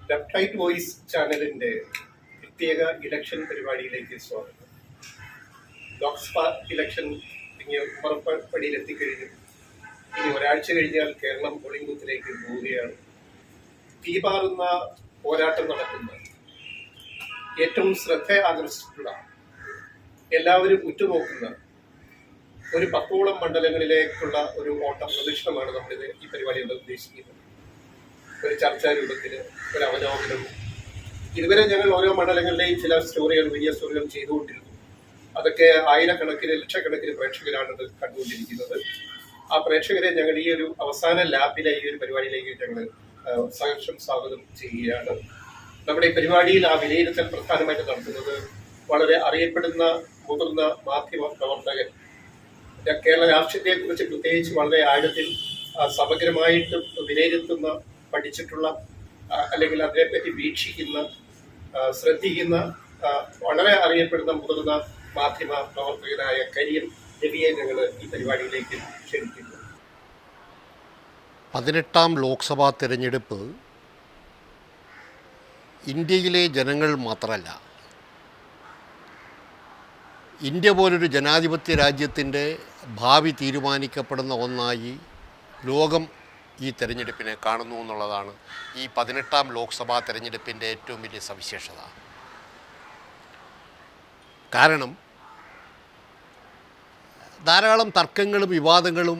Left right voice ചാനലിന്റെ പ്രത്യേക election പരിപാടിയിലേക്ക് സ്വാഗതം. ലോക്സഭ ഇലക്ഷൻ ഉറപ്പടിയിൽ എത്തിക്കഴിഞ്ഞു. ഇനി ഒരാഴ്ച കഴിഞ്ഞാൽ കേരളം പോളിംഗ് ബൂത്തിലേക്ക് പോവുകയാണ്. തീപാറുന്ന പോരാട്ടം നടക്കുന്ന, ഏറ്റവും ശ്രദ്ധ ആകർഷിച്ചിട്ടുള്ള, എല്ലാവരും ഉറ്റുനോക്കുന്ന ഒരു 10ഓളം മണ്ഡലങ്ങളിലേക്കുള്ള ഒരു ഓട്ട പ്രദക്ഷിണമാണ് നമ്മളിത് ഈ പരിപാടിയിൽ ഉദ്ദേശിക്കുന്നത്. ഒരു ചർച്ചാ രൂപത്തിൽ ഒരു അവലോകനം. ഇതുവരെ ഞങ്ങൾ ഓരോ മണ്ഡലങ്ങളിലെയും ചില സ്റ്റോറികൾ, വലിയ സ്റ്റോറികൾ ചെയ്തുകൊണ്ടിരുന്നു. അതൊക്കെ ആയിരക്കണക്കിന് ലക്ഷക്കണക്കിന് പ്രേക്ഷകരാണിത് കണ്ടുകൊണ്ടിരിക്കുന്നത്. ആ പ്രേക്ഷകരെ ഞങ്ങൾ ഈ ഒരു അവസാന ലാപ്പിലെ ഈ ഒരു പരിപാടിയിലേക്ക് ഞങ്ങൾ സഹർഷം സ്വാഗതം ചെയ്യുകയാണ്. നമ്മുടെ ഈ പരിപാടിയിൽ ആ വിലയിരുത്തൽ പ്രധാനമായിട്ട് നടത്തുന്നത് വളരെ അറിയപ്പെടുന്ന മുതിർന്ന മാധ്യമ പ്രവർത്തകൻ, കേരള രാഷ്ട്രീയത്തെക്കുറിച്ച് പ്രത്യേകിച്ച് വളരെ ആഴത്തിൽ സമഗ്രമായിട്ട് വിലയിരുത്തുന്ന, പഠിച്ചിട്ടുള്ള, അല്ലെങ്കിൽ അതിനെപ്പറ്റി വീക്ഷിക്കുന്ന, ശ്രദ്ധിക്കുന്ന വളരെ അറിയപ്പെടുന്ന മുതിർന്ന മാധ്യമ പ്രവർത്തകനായ കരിയൻ രവിയെ ഞങ്ങൾ ഈ പരിപാടിയിലേക്ക് ക്ഷണിക്കുന്നു. 18ാം ലോക്സഭാ തിരഞ്ഞെടുപ്പ് ഇന്ത്യയിലെ ജനങ്ങൾ മാത്രമല്ല, ഇന്ത്യ പോലൊരു ജനാധിപത്യ രാജ്യത്തിൻ്റെ ഭാവി തീരുമാനിക്കപ്പെടുന്ന ഒന്നായി ലോകം ഈ തെരഞ്ഞെടുപ്പിനെ കാണുന്നു എന്നുള്ളതാണ് ഈ 18ാം ലോക്സഭാ തെരഞ്ഞെടുപ്പിൻ്റെ ഏറ്റവും വലിയ സവിശേഷത. കാരണം ധാരാളം തർക്കങ്ങളും വിവാദങ്ങളും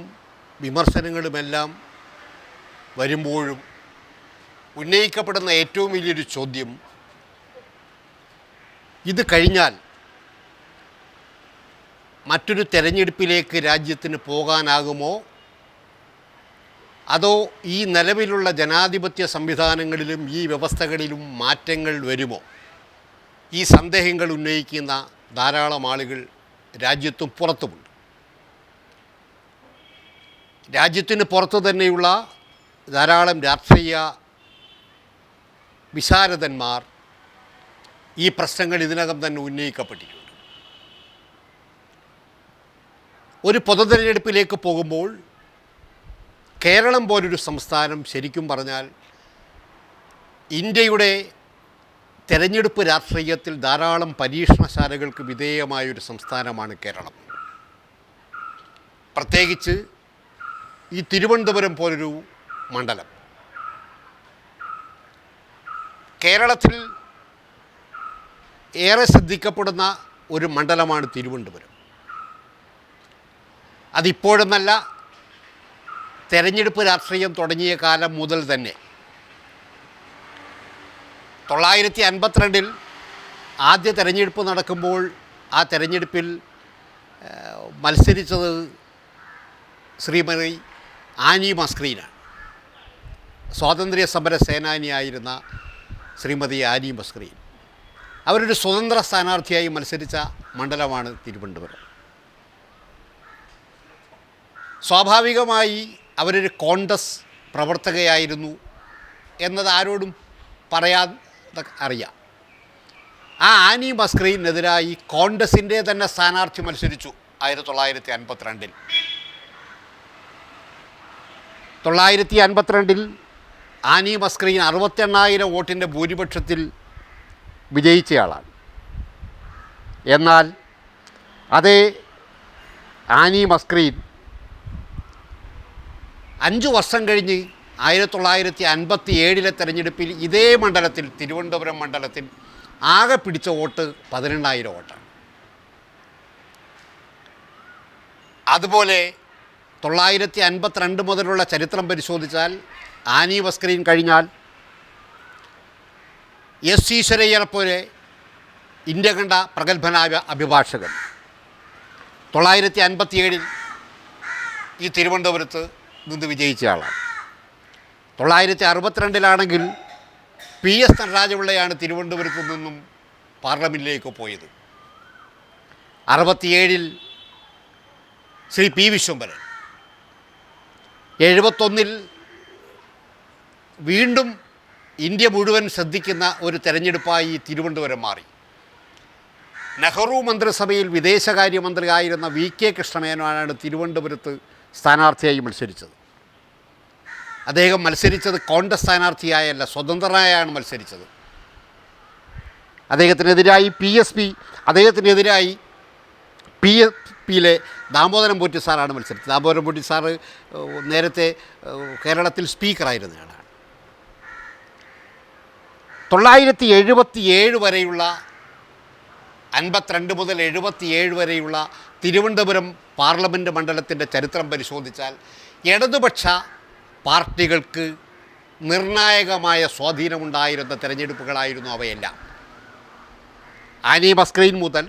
വിമർശനങ്ങളുമെല്ലാം വരുമ്പോഴും ഉന്നയിക്കപ്പെടുന്ന ഏറ്റവും വലിയൊരു ചോദ്യം, ഇത് കഴിഞ്ഞാൽ മറ്റൊരു തെരഞ്ഞെടുപ്പിലേക്ക് രാജ്യത്തിന് പോകാനാകുമോ, അതോ ഈ നിലവിലുള്ള ജനാധിപത്യ സംവിധാനങ്ങളിലും ഈ വ്യവസ്ഥകളിലും മാറ്റങ്ങൾ വരുമോ? ഈ സന്ദേഹങ്ങൾ ഉന്നയിക്കുന്ന ധാരാളം ആളുകൾ രാജ്യത്തും പുറത്തുമുണ്ട്. രാജ്യത്തിന് പുറത്തു തന്നെയുള്ള ധാരാളം രാഷ്ട്രീയ വിശാരദന്മാർ ഈ പ്രശ്നങ്ങൾ ഇതിനകം തന്നെ ഉന്നയിക്കപ്പെട്ടിട്ടുണ്ട്. ഒരു പൊതുതെരഞ്ഞെടുപ്പിലേക്ക് പോകുമ്പോൾ കേരളം പോലൊരു സംസ്ഥാനം ശരിക്കും പറഞ്ഞാൽ ഇന്ത്യയുടെ തെരഞ്ഞെടുപ്പ് രാഷ്ട്രീയത്തിൽ ധാരാളം പരീക്ഷണശാലകൾക്ക് വിധേയമായൊരു സംസ്ഥാനമാണ് കേരളം. പ്രത്യേകിച്ച് ഈ തിരുവനന്തപുരം പോലൊരു മണ്ഡലം. കേരളത്തിൽ ഏറെ ശ്രദ്ധിക്കപ്പെടുന്ന ഒരു മണ്ഡലമാണ് തിരുവനന്തപുരം. അതിപ്പോഴെന്നല്ല, തെരഞ്ഞെടുപ്പ് രാഷ്ട്രീയം തുടങ്ങിയ കാലം മുതൽ തന്നെ. 1952 ആദ്യ തെരഞ്ഞെടുപ്പ് നടക്കുമ്പോൾ ആ തെരഞ്ഞെടുപ്പിൽ മത്സരിച്ചത് ശ്രീമതി ആനി മസ്ക്രീനാണ്. സ്വാതന്ത്ര്യ സമര സേനാനിയായിരുന്ന ശ്രീമതി ആനി മസ്ക്രീൻ. അവരൊരു സ്വതന്ത്ര സ്ഥാനാർത്ഥിയായി മത്സരിച്ച മണ്ഡലമാണ് തിരുവനന്തപുരം. സ്വാഭാവികമായി അവരൊരു കോൺഗ്രസ് പ്രവർത്തകയായിരുന്നു എന്നത് ആരോടും പറയാതെ അറിയാം. ആ ആനി മസ്ക്രീനെതിരായി കോൺഗ്രസിൻ്റെ തന്നെ സ്ഥാനാർത്ഥി മത്സരിച്ചു 1952. 1952 ആനി മസ്ക്രീൻ 68,000 വോട്ടിൻ്റെ ഭൂരിപക്ഷത്തിൽ വിജയിച്ചയാളാണ്. എന്നാൽ അതേ ആനി മസ്ക്രീൻ 5 വർഷം കഴിഞ്ഞ് 1957 തെരഞ്ഞെടുപ്പിൽ ഇതേ മണ്ഡലത്തിൽ, തിരുവനന്തപുരം മണ്ഡലത്തിൽ ആകെ പിടിച്ച വോട്ട് 18,000 വോട്ടാണ്. അതുപോലെ 1952 മുതലുള്ള ചരിത്രം പരിശോധിച്ചാൽ ആനി മസ്ക്രീൻ കഴിഞ്ഞാൽ എസ് ഈശ്വരയ്യനെപ്പോലെ ഇന്ത്യ കണ്ട പ്രഗത്ഭനായ അഭിഭാഷകൻ 1957 ഈ തിരുവനന്തപുരത്ത് നിന്ന് വിജയിച്ച ആളാണ്. 1962 PS നടരാജപിള്ളയാണ് തിരുവനന്തപുരത്തു നിന്നും പാർലമെൻറ്റിലേക്ക് പോയത്. 67 ശ്രീ പി വിശ്വംഭരൻ. 71 വീണ്ടും ഇന്ത്യ മുഴുവൻ ശ്രദ്ധിക്കുന്ന ഒരു തെരഞ്ഞെടുപ്പായി തിരുവനന്തപുരം മാറി. നെഹ്റു മന്ത്രിസഭയിൽ വിദേശകാര്യമന്ത്രിയായിരുന്ന VK കൃഷ്ണമേനോനാണ് തിരുവനന്തപുരത്ത് സ്ഥാനാർത്ഥിയായി മത്സരിച്ചത്. അദ്ദേഹം മത്സരിച്ചത് കോൺഗ്രസ് സ്ഥാനാർത്ഥിയായല്ല, സ്വതന്ത്രനായാണ് മത്സരിച്ചത്. അദ്ദേഹത്തിനെതിരായി അദ്ദേഹത്തിനെതിരായി PSPയിലെ ദാമോദരൻ പോറ്റി സാറാണ് മത്സരിച്ചത്. ദാമോദരൻ പോറ്റി സാറ് നേരത്തെ കേരളത്തിൽ സ്പീക്കറായിരുന്നയാളാണ്. 977 വരെയുള്ള 52 മുതൽ 77 വരെയുള്ള തിരുവനന്തപുരം പാർലമെൻറ്റ് മണ്ഡലത്തിൻ്റെ ചരിത്രം പരിശോധിച്ചാൽ ഇടതുപക്ഷ പാർട്ടികൾക്ക് നിർണായകമായ സ്വാധീനമുണ്ടായിരുന്ന തിരഞ്ഞെടുപ്പുകളായിരുന്നു അവയെല്ലാം. ആനി മസ്ക്രീൻ മുതൽ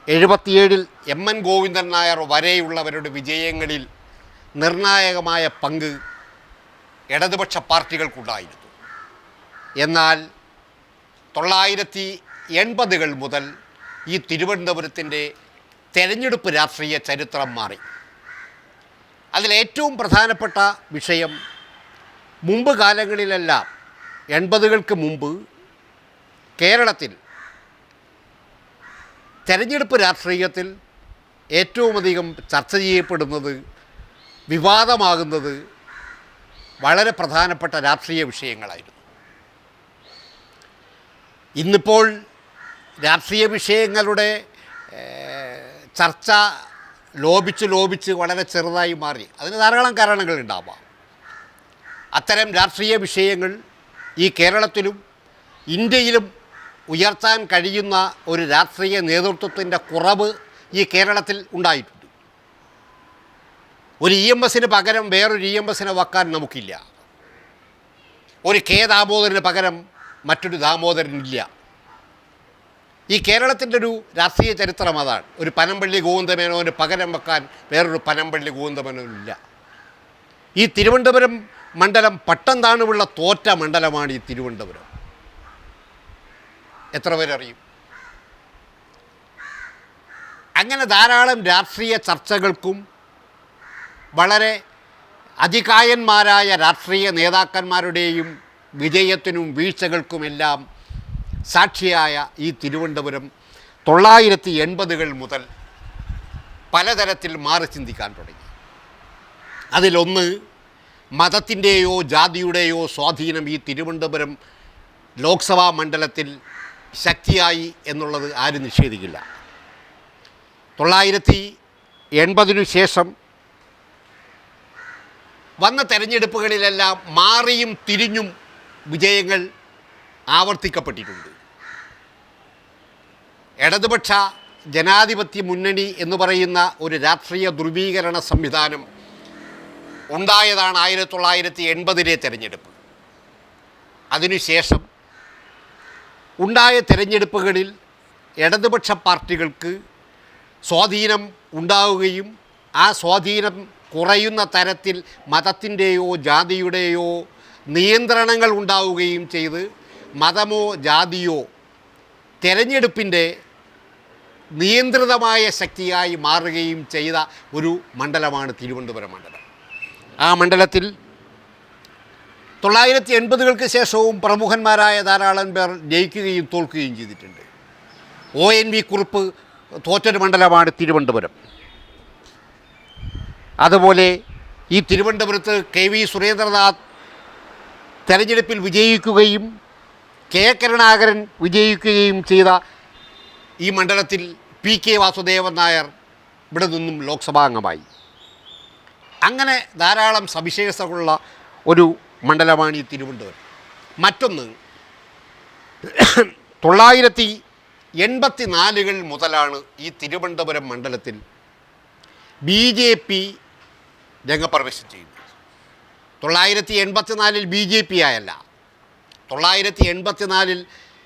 77 MN ഗോവിന്ദൻ നായർ വരെയുള്ളവരുടെ വിജയങ്ങളിൽ നിർണായകമായ പങ്ക് ഇടതുപക്ഷ പാർട്ടികൾക്കുണ്ടായിരുന്നു. എന്നാൽ 1980 മുതൽ ഈ തിരുവനന്തപുരത്തിൻ്റെ തെരഞ്ഞെടുപ്പ് രാഷ്ട്രീയ ചരിത്രം മാറി. അതിലേറ്റവും പ്രധാനപ്പെട്ട വിഷയം, മുമ്പ് കാലങ്ങളിലെല്ലാം 80കൾക്ക് മുമ്പ് കേരളത്തിൽ തെരഞ്ഞെടുപ്പ് രാഷ്ട്രീയത്തിൽ ഏറ്റവുമധികം ചർച്ച ചെയ്യപ്പെടുന്നത്, വിവാദമാകുന്നത് വളരെ പ്രധാനപ്പെട്ട രാഷ്ട്രീയ വിഷയങ്ങളായിരുന്നു. ഇന്നിപ്പോൾ രാഷ്ട്രീയ വിഷയങ്ങളുടെ ചർച്ച ലോപിച്ച് വളരെ ചെറുതായി മാറി. അതിന് ധാരാളം കാരണങ്ങളുണ്ടാവാം. അത്തരം രാഷ്ട്രീയ വിഷയങ്ങൾ ഈ കേരളത്തിലും ഇന്ത്യയിലും ഉയർത്താൻ കഴിയുന്ന ഒരു രാഷ്ട്രീയ നേതൃത്വത്തിൻ്റെ കുറവ് ഈ കേരളത്തിൽ ഉണ്ടായിട്ടുണ്ട്. ഒരു EMSന് പകരം വേറൊരു EMSനെ വെക്കാൻ നമുക്കില്ല. ഒരു K ദാമോദരന് പകരം മറ്റൊരു ദാമോദരനില്ല. ഈ കേരളത്തിൻ്റെ ഒരു രാഷ്ട്രീയ ചരിത്രം അതാണ്. ഒരു പനമ്പള്ളി ഗോവിന്ദമേനോന് പകരം വെക്കാൻ വേറൊരു പനമ്പള്ളി ഗോവിന്ദമേനോനില്ല. ഈ തിരുവനന്തപുരം മണ്ഡലം പട്ടം താണുള്ള തോറ്റ മണ്ഡലമാണ് ഈ തിരുവനന്തപുരം. എത്ര പേരറിയും? അങ്ങനെ ധാരാളം രാഷ്ട്രീയ ചർച്ചകൾക്കും വളരെ അതികായന്മാരായ രാഷ്ട്രീയ നേതാക്കന്മാരുടെയും വിജയത്തിനും വീഴ്ചകൾക്കുമെല്ലാം സാക്ഷിയായ ഈ തിരുവനന്തപുരം 980 മുതൽ പലതരത്തിൽ മാറി ചിന്തിക്കാൻ തുടങ്ങി. അതിലൊന്ന്, മതത്തിൻ്റെയോ ജാതിയുടെയോ സ്വാധീനം ഈ തിരുവനന്തപുരം ലോക്സഭാ മണ്ഡലത്തിൽ ശക്തിയായി എന്നുള്ളത് ആരും നിഷേധിക്കില്ല. 980 ശേഷം വന്ന തെരഞ്ഞെടുപ്പുകളിലെല്ലാം മാറിയും തിരിഞ്ഞും വിജയങ്ങൾ ആവർത്തിക്കപ്പെട്ടിട്ടുണ്ട്. ഇടതുപക്ഷ ജനാധിപത്യ മുന്നണി എന്ന് പറയുന്ന ഒരു രാഷ്ട്രീയ ധ്രുവീകരണ സംവിധാനം ഉണ്ടായതാണ് 1980 തെരഞ്ഞെടുപ്പ്. അതിനുശേഷം ഉണ്ടായ തെരഞ്ഞെടുപ്പുകളിൽ ഇടതുപക്ഷ പാർട്ടികൾക്ക് സ്വാധീനം ഉണ്ടാവുകയും ആ സ്വാധീനം കുറയുന്ന തരത്തിൽ മതത്തിൻ്റെയോ ജാതിയുടെയോ നിയന്ത്രണങ്ങൾ ഉണ്ടാവുകയും ചെയ്ത് മതമോ ജാതിയോ തെരഞ്ഞെടുപ്പിൻ്റെ നിയന്ത്രിതമായ ശക്തിയായി മാറുകയും ചെയ്ത ഒരു മണ്ഡലമാണ് തിരുവനന്തപുരം മണ്ഡലം. ആ മണ്ഡലത്തിൽ 980 ശേഷവും പ്രമുഖന്മാരായ ധാരാളം പേർ ജയിക്കുകയും തോൽക്കുകയും ചെയ്തിട്ടുണ്ട്. ONV കുറുപ്പ് തോറ്റൊരു മണ്ഡലമാണ് തിരുവനന്തപുരം. അതുപോലെ ഈ തിരുവനന്തപുരത്ത് KV സുരേന്ദ്രനാഥ് തെരഞ്ഞെടുപ്പിൽ വിജയിക്കുകയും K കരുണാകരൻ വിജയിക്കുകയും ചെയ്ത ഈ മണ്ഡലത്തിൽ PK വാസുദേവൻ നായർ ഇവിടെ നിന്നും ലോക്സഭാംഗമായി. അങ്ങനെ ധാരാളം സവിശേഷതകളുള്ള ഒരു മണ്ഡലമാണ് ഈ തിരുവനന്തപുരം. മറ്റൊന്ന്, 984 മുതലാണ് ഈ തിരുവനന്തപുരം മണ്ഡലത്തിൽ BJP രംഗപ്രവേശം ചെയ്യുന്നത്. 984 BJP ആയല്ല, 984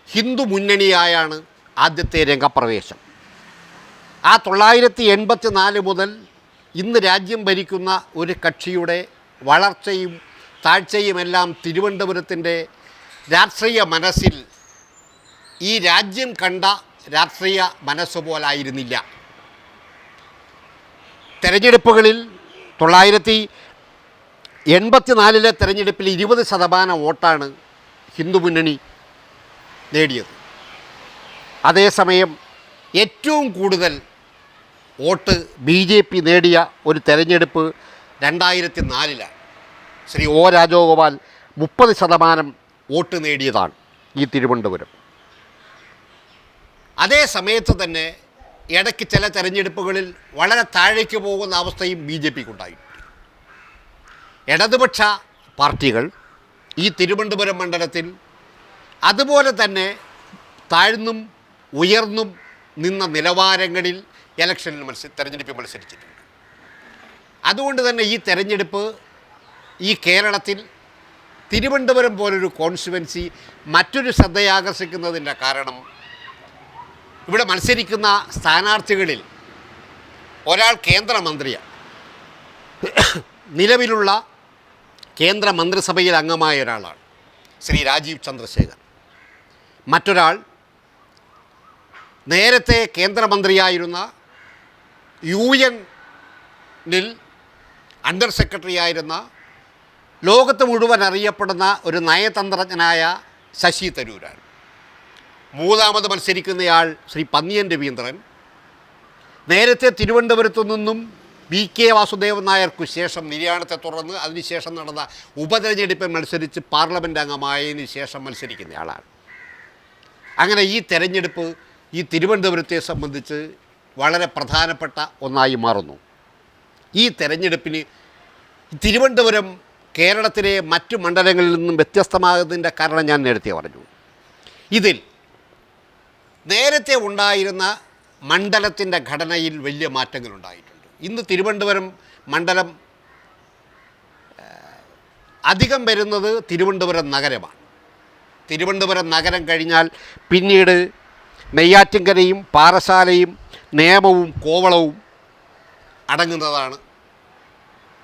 ഹിന്ദു മുന്നണിയായാണ് ആദ്യത്തെ രംഗപ്രവേശം. ആ 984 മുതൽ ഇന്ന് രാജ്യം ഭരിക്കുന്ന ഒരു കക്ഷിയുടെ വളർച്ചയും താഴ്ചയുമെല്ലാം തിരുവനന്തപുരത്തിൻ്റെ രാഷ്ട്രീയ മനസ്സിൽ ഈ രാജ്യം കണ്ട രാഷ്ട്രീയ മനസ്സ് പോലായിരുന്നില്ല. തെരഞ്ഞെടുപ്പുകളിൽ 984 തെരഞ്ഞെടുപ്പിൽ 20% വോട്ടാണ് ഹിന്ദു മുന്നണി നേടിയത്. അതേസമയം ഏറ്റവും കൂടുതൽ വോട്ട് BJP നേടിയ ഒരു തെരഞ്ഞെടുപ്പ് 2004 ശ്രീ ഒ രാജഗോപാൽ 30% വോട്ട് നേടിയതാണ് ഈ തിരുവനന്തപുരം. അതേ സമയത്ത് തന്നെ ഇടയ്ക്ക് ചില തെരഞ്ഞെടുപ്പുകളിൽ വളരെ താഴേക്ക് പോകുന്ന അവസ്ഥയും ബി ജെ പിക്കുണ്ടായിട്ടുണ്ട്. ഇടതുപക്ഷ പാർട്ടികൾ ഈ തിരുവനന്തപുരം മണ്ഡലത്തിൽ അതുപോലെ തന്നെ താഴ്ന്നും ഉയർന്നും നിന്ന നിലവാരങ്ങളിൽ തെരഞ്ഞെടുപ്പിൽ മത്സരിച്ചിട്ടുണ്ട്. അതുകൊണ്ട് തന്നെ ഈ തെരഞ്ഞെടുപ്പ് ഈ കേരളത്തിൽ തിരുവനന്തപുരം പോലൊരു കോൺസ്റ്റിറ്റ്യുവൻസി മറ്റൊരു ശ്രദ്ധയാകർഷിക്കുന്നതിൻ്റെ കാരണം ഇവിടെ മത്സരിക്കുന്ന സ്ഥാനാർത്ഥികളിൽ ഒരാൾ കേന്ദ്രമന്ത്രിയാണ്, നിലവിലുള്ള കേന്ദ്ര മന്ത്രിസഭയിൽ അംഗമായ ഒരാളാണ് ശ്രീ രാജീവ് ചന്ദ്രശേഖർ. മറ്റൊരാൾ നേരത്തെ കേന്ദ്രമന്ത്രിയായിരുന്ന UN-ൽ അണ്ടർ സെക്രട്ടറി ആയിരുന്ന ലോകത്ത് മുഴുവൻ അറിയപ്പെടുന്ന ഒരു നയതന്ത്രജ്ഞനായ ശശി തരൂരാണ്. മൂന്നാമത് മത്സരിക്കുന്നയാൾ ശ്രീ പന്നിയൻ രവീന്ദ്രൻ നേരത്തെ തിരുവനന്തപുരത്തു നിന്നും VK വാസുദേവൻ നായർക്കു ശേഷം നിര്യാണത്തെ തുടർന്ന് അതിനുശേഷം നടന്ന ഉപതെരഞ്ഞെടുപ്പിൽ മത്സരിച്ച് പാർലമെൻറ്റ് അംഗമായതിനു ശേഷം മത്സരിക്കുന്നയാളാണ്. അങ്ങനെ ഈ തെരഞ്ഞെടുപ്പ് ഈ തിരുവനന്തപുരത്തെ സംബന്ധിച്ച് വളരെ പ്രധാനപ്പെട്ട ഒന്നായി മാറുന്നു. ഈ തെരഞ്ഞെടുപ്പിന് തിരുവനന്തപുരം കേരളത്തിലെ മറ്റു മണ്ഡലങ്ങളിൽ നിന്നും വ്യത്യസ്തമാകുന്നതിൻ്റെ കാരണം ഞാൻ നേരത്തെ പറഞ്ഞു. ഇതിൽ നേരത്തെ ഉണ്ടായിരുന്ന മണ്ഡലത്തിൻ്റെ ഘടനയിൽ വലിയ മാറ്റങ്ങളുണ്ടായിട്ടുണ്ട്. ഇന്ന് തിരുവനന്തപുരം മണ്ഡലം അധികം വരുന്നത് തിരുവനന്തപുരം നഗരമാണ്. തിരുവനന്തപുരം നഗരം കഴിഞ്ഞാൽ പിന്നീട് നെയ്യാറ്റിൻകരയും പാറശാലയും നേമവും കോവളവും അടങ്ങുന്നതാണ്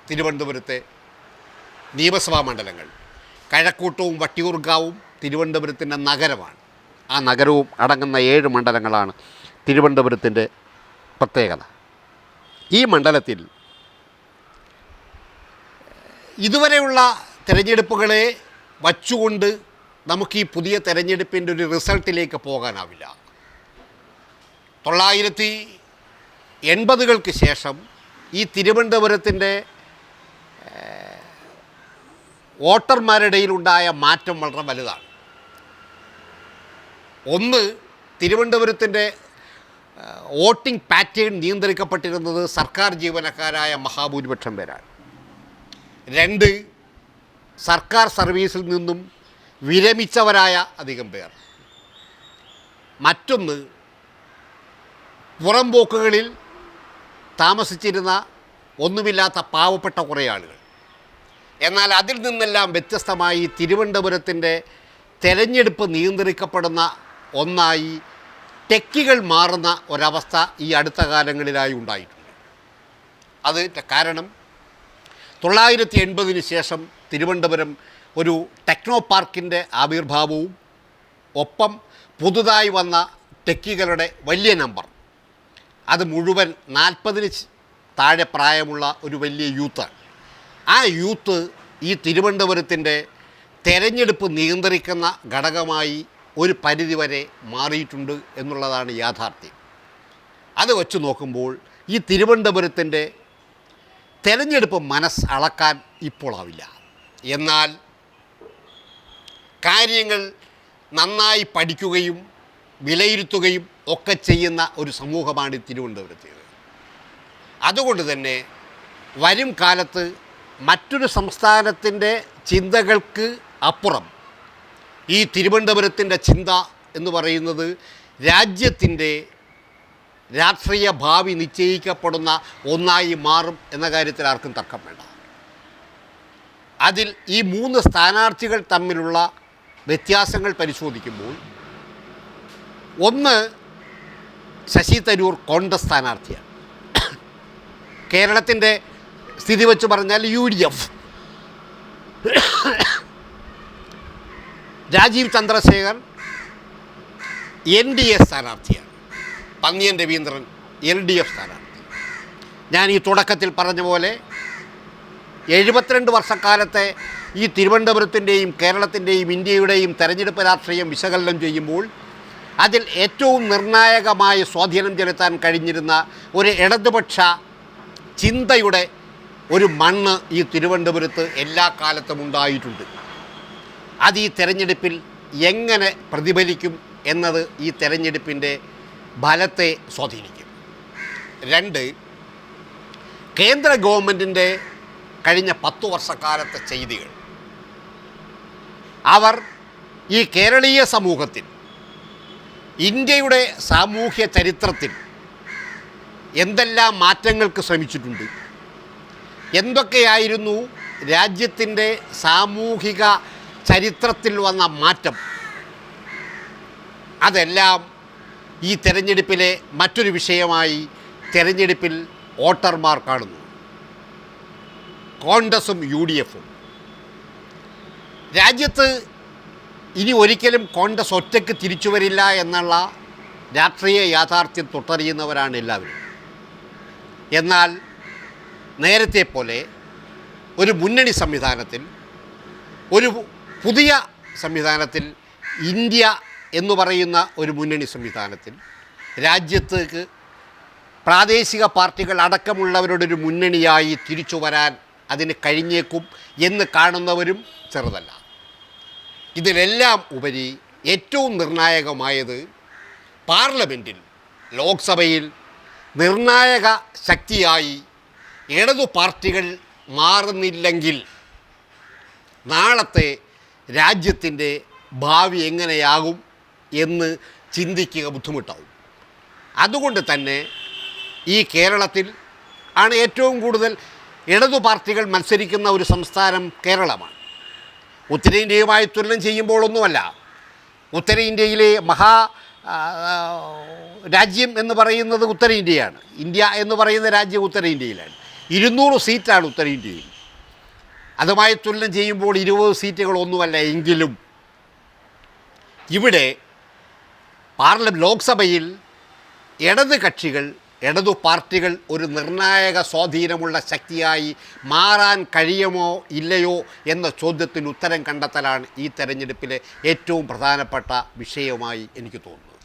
തിരുവനന്തപുരത്തെ നിയമസഭാ മണ്ഡലങ്ങൾ. കഴക്കൂട്ടവും വട്ടിയൂർക്കാവും തിരുവനന്തപുരത്തിൻ്റെ നഗരമാണ്. ആ നഗരവും അടങ്ങുന്ന 7 മണ്ഡലങ്ങളാണ് തിരുവനന്തപുരത്തിൻ്റെ പ്രത്യേകത. ഈ മണ്ഡലത്തിൽ ഇതുവരെയുള്ള തിരഞ്ഞെടുപ്പുകളെ വച്ചുകൊണ്ട് നമുക്ക് ഈ പുതിയ തെരഞ്ഞെടുപ്പിൻ്റെ ഒരു റിസൾട്ടിലേക്ക് പോകാനാവില്ല. 1980-കൾക്ക് ശേഷം ഈ തിരുവനന്തപുരത്തിൻ്റെ വോട്ടർമാരുടെയിലുണ്ടായ മാറ്റം വളരെ വലുതാണ്. ഒന്ന്, തിരുവനന്തപുരത്തിൻ്റെ വോട്ടിംഗ് പാറ്റേൺ നിയന്ത്രിക്കപ്പെട്ടിരുന്നത് സർക്കാർ ജീവനക്കാരായ മഹാഭൂരിപക്ഷം പേരാണ്. 2, സർക്കാർ സർവീസിൽ നിന്നും വിരമിച്ചവരായ അധികം പേർ. മറ്റൊന്ന്, പുറംപോക്കുകളിൽ താമസിച്ചിരുന്ന ഒന്നുമില്ലാത്ത പാവപ്പെട്ട കുറേ ആളുകൾ. എന്നാൽ അതിൽ നിന്നെല്ലാം വ്യത്യസ്തമായി തിരുവനന്തപുരത്തിൻ്റെ തെരഞ്ഞെടുപ്പ് നിയന്ത്രിക്കപ്പെടുന്ന ഒന്നായി ടെക്കികൾ മാറുന്ന ഒരവസ്ഥ ഈ അടുത്ത കാലങ്ങളിലായി ഉണ്ടായിട്ടുണ്ട്. അത് കാരണം 1980-ന് ശേഷം തിരുവനന്തപുരം ഒരു ടെക്നോ പാർക്കിൻ്റെ ആവിർഭാവവും ഒപ്പം പുതുതായി വന്ന ടെക്കികളുടെ വലിയ നമ്പർ, അത് മുഴുവൻ 40-ന് താഴെ പ്രായമുള്ള ഒരു വലിയ യൂത്താണ്. ആ യൂത്ത് ഈ തിരുവനന്തപുരത്തിൻ്റെ തെരഞ്ഞെടുപ്പ് നിയന്ത്രിക്കുന്ന ഘടകമായി ഒരു പരിധിവരെ മാറിയിട്ടുണ്ട് എന്നുള്ളതാണ് യാഥാർത്ഥ്യം. അത് വച്ച് നോക്കുമ്പോൾ ഈ തിരുവനന്തപുരത്തിൻ്റെ തെരഞ്ഞെടുപ്പ് അളക്കാൻ ഇപ്പോഴാവില്ല. എന്നാൽ കാര്യങ്ങൾ നന്നായി പഠിക്കുകയും വിലയിരുത്തുകയും ഒക്കെ ചെയ്യുന്ന ഒരു സമൂഹമാണ് തിരുവനന്തപുരത്തേത്. അതുകൊണ്ട് തന്നെ വരും കാലത്ത് മറ്റൊരു സംസ്ഥാനത്തിൻ്റെ ചിന്തകൾക്ക് അപ്പുറം ഈ തിരുവനന്തപുരത്തിൻ്റെ ചിന്ത എന്ന് പറയുന്നത് രാജ്യത്തിൻ്റെ രാഷ്ട്രീയ ഭാവി നിശ്ചയിക്കപ്പെടുന്ന ഒന്നായി മാറും എന്ന കാര്യത്തിൽ ആർക്കും തർക്കം വേണ്ട. അതിൽ ഈ 3 സ്ഥാനാർത്ഥികൾ തമ്മിലുള്ള വ്യത്യാസങ്ങൾ പരിശോധിക്കുമ്പോൾ, ഒന്ന്, ശശി തരൂർ കോൺഗ്രസ് സ്ഥാനാർത്ഥിയാണ്. കേരളത്തിൻ്റെ സ്ഥിതി വെച്ച് പറഞ്ഞാൽ UDF. രാജീവ് ചന്ദ്രശേഖർ NDA സ്ഥാനാർത്ഥിയാണ്. പന്നിയൻ രവീന്ദ്രൻ LDF സ്ഥാനാർത്ഥി. ഞാൻ ഈ തുടക്കത്തിൽ പറഞ്ഞ പോലെ 72 വർഷക്കാലത്തെ ഈ തിരുവനന്തപുരത്തിൻ്റെയും കേരളത്തിൻ്റെയും ഇന്ത്യയുടെയും തെരഞ്ഞെടുപ്പ് രാഷ്ട്രീയം വിശകലനം ചെയ്യുമ്പോൾ അതിൽ ഏറ്റവും നിർണായകമായി സ്വാധീനം ചെലുത്താൻ കഴിഞ്ഞിരുന്ന ഒരു ഇടതുപക്ഷ ചിന്തയുടെ ഒരു മണ്ണ് ഈ തിരുവനന്തപുരത്ത് എല്ലാ കാലത്തും ഉണ്ടായിട്ടുണ്ട്. അത് ഈ തെരഞ്ഞെടുപ്പിൽ എങ്ങനെ പ്രതിഫലിക്കും എന്നത് ഈ തെരഞ്ഞെടുപ്പിൻ്റെ ഫലത്തെ സ്വാധീനിക്കും. 2, കേന്ദ്ര ഗവൺമെൻറ്റിൻ്റെ കഴിഞ്ഞ 10 വർഷക്കാലത്തെ ചെയ്തികൾ. അവർ ഈ കേരളീയ സമൂഹത്തിൽ, ഇന്ത്യയുടെ സാമൂഹ്യ ചരിത്രത്തിൽ എന്തെല്ലാം മാറ്റങ്ങൾക്ക് ശ്രമിച്ചിട്ടുണ്ട്, എന്തൊക്കെയായിരുന്നു രാജ്യത്തിൻ്റെ സാമൂഹിക ചരിത്രത്തിൽ വന്ന മാറ്റം, അതെല്ലാം ഈ തെരഞ്ഞെടുപ്പിലെ മറ്റൊരു വിഷയമായി തെരഞ്ഞെടുപ്പിൽ വോട്ടർമാർ കാണുന്നു. കോൺഗ്രസും UDFും. രാജ്യത്ത് ഇനി ഒരിക്കലും കോൺഗ്രസ് ഒറ്റയ്ക്ക് തിരിച്ചു വരില്ല എന്നുള്ള രാഷ്ട്രീയ യാഥാർത്ഥ്യം തൊട്ടറിയുന്നവരാണ് എല്ലാവരും. എന്നാൽ നേരത്തെ പോലെ ഒരു മുന്നണി സംവിധാനത്തിൽ, ഒരു പുതിയ സംവിധാനത്തിൽ, ഇന്ത്യ എന്ന് പറയുന്ന ഒരു മുന്നണി സംവിധാനത്തിൽ രാജ്യത്തേക്ക് പ്രാദേശിക പാർട്ടികൾ അടക്കമുള്ളവരുടെ ഒരു മുന്നണിയായി തിരിച്ചു വരാൻ അതിന് കഴിഞ്ഞേക്കും എന്ന് കാണുന്നവരും ചെറുതല്ല. ഇതിലെല്ലാം ഉപരി ഏറ്റവും നിർണായകമായത് പാർലമെൻറ്റിൽ, ലോക്സഭയിൽ നിർണായക ശക്തിയായി ഇടതു പാർട്ടികൾ മാറുന്നില്ലെങ്കിൽ നാളത്തെ രാജ്യത്തിൻ്റെ ഭാവി എങ്ങനെയാകും എന്ന് ചിന്തിക്കുക ബുദ്ധിമുട്ടാവും. അതുകൊണ്ട് തന്നെ ഈ കേരളത്തിൽ ആണ് ഏറ്റവും കൂടുതൽ ഇടതു പാർട്ടികൾ മത്സരിക്കുന്ന ഒരു സംസ്ഥാനം കേരളമാണ്. ഉത്തരേന്ത്യയുമായി തുലനം ചെയ്യുമ്പോഴൊന്നുമല്ല. ഉത്തരേന്ത്യയിലെ രാജ്യം എന്ന് പറയുന്നത് ഉത്തരേന്ത്യയാണ്. ഇന്ത്യ എന്ന് പറയുന്ന രാജ്യം ഉത്തരേന്ത്യയിലാണ്. 200 സീറ്റാണ് ഉത്തരേന്ത്യയിൽ. അതുമായി തുലനം ചെയ്യുമ്പോൾ 20 സീറ്റുകളൊന്നുമല്ല. എങ്കിലും ഇവിടെ ലോക്സഭയിൽ ഇടത് കക്ഷികൾ, ഇടതു പാർട്ടികൾ ഒരു നിർണായക സ്വാധീനമുള്ള ശക്തിയായി മാറാൻ കഴിയുമോ ഇല്ലയോ എന്ന ചോദ്യത്തിന് ഉത്തരം കണ്ടെത്തലാണ് ഈ തെരഞ്ഞെടുപ്പിലെ ഏറ്റവും പ്രധാനപ്പെട്ട വിഷയമായി എനിക്ക് തോന്നുന്നത്.